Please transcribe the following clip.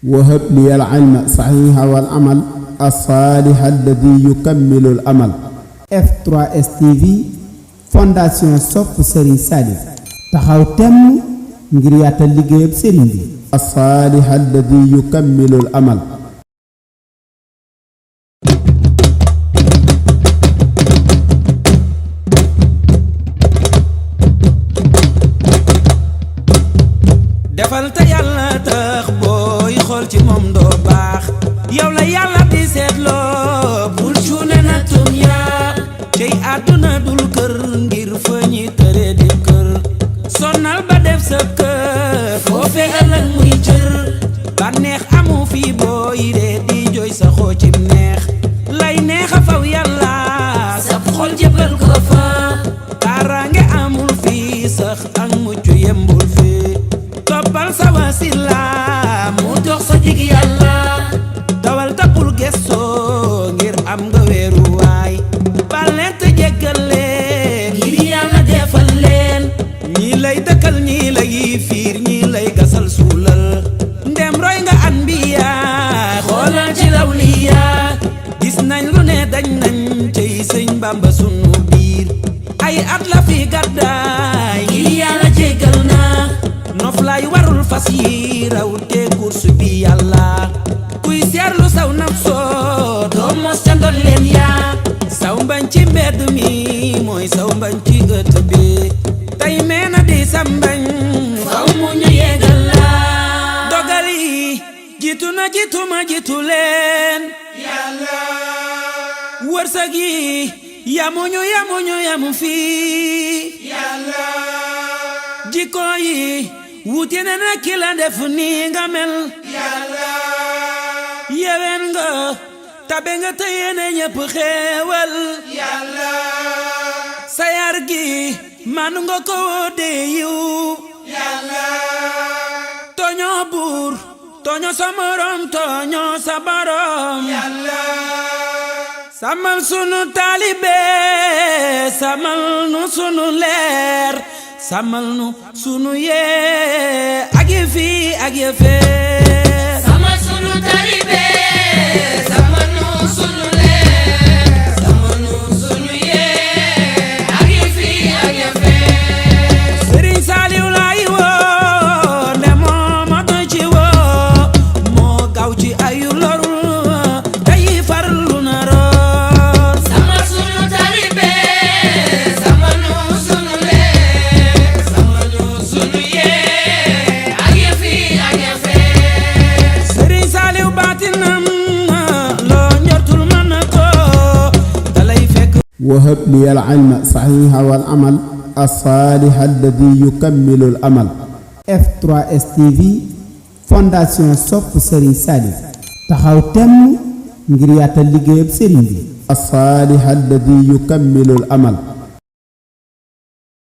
وهب لي العلم صحيح والعمل الصالح الذي يكمل الأمل. F3S TV fondation sopp Serigne Salif taxaw temm ngir yaatal liggéeyab Serigne bi. الصالح الذي يكمل الأمل. defal te yàlla tax booy xool ci moom doo baax yow la yàlla di seetloo bul cuune na tum yaa cey àdduna dul kër ngir fa ñi tëre di kër sonnal ba def sa kër foofe ëllëg muy cër bànneex amu fi booy dee di jooy sa xoo cim neex lay neexa faw yàlla sab xol jëbal ko fa kaaraange amul fi sax ak mucc yembul fi toppal sa wasila mu dox sa jig yàlla dawal tappul gestoo ngir am nga weeru waay baleen te jéggal leen ngir yàlla defal leen ñii lay dëkkal ñii lay fiir ñii lay gasal suulal ndem roy nga anbiya xoolal ci lawliya gis nañ lu ne dañ nañ cey sëñ Bamba sunu biir ay at la fi gàddaay ngir yàlla jéggal na noflaay warul fas yi raw te course bi yàlla kuy seerlu saw nafsoo doo mos ca ndol leen yaa saw mbañ ci mbedd mi mooy saw mbañ ci ëtt bi tey meena di sa mbañ faw mu ñu yegal la dogal yi jiitu na jiitu ma jiitu leen yàlla wërsëg yi yamuñu yamu fii yàlla jikko yi wuute na na ki la def nii nga mel yàlla yewen nga tabe nga te yéene ñépp xéewal yàlla sa yar gi manu nga ko de yiw yàlla toño buur toño sa morom toño sa borom yàlla samal sunu taalibe samal nu sunu leer samal nu sunu yee ak yëfi ak yëfee samal sunu taalibe samal nu sunu leer samal nu sunu yee ak yëfi ak yëfee Serigne Saliou laay woo nde moo ma doy ci woo moo gaaw ci ayu loru day farlu na roor samal sunu taalibe samal nu sunu leer samal nu sunu yee ak yëfi ak yëfee Serigne Saliou baatinam loo njortul mën na ko dalay fekk. وهب لي العلم صحيح والعمل الصالح الذي يكمل الأمل. F3S TV fondation sopp Serigne Salif taxaw temm ngir yaatal liggéeyab Serigne bi. الصالح الذي يكمل الأمل.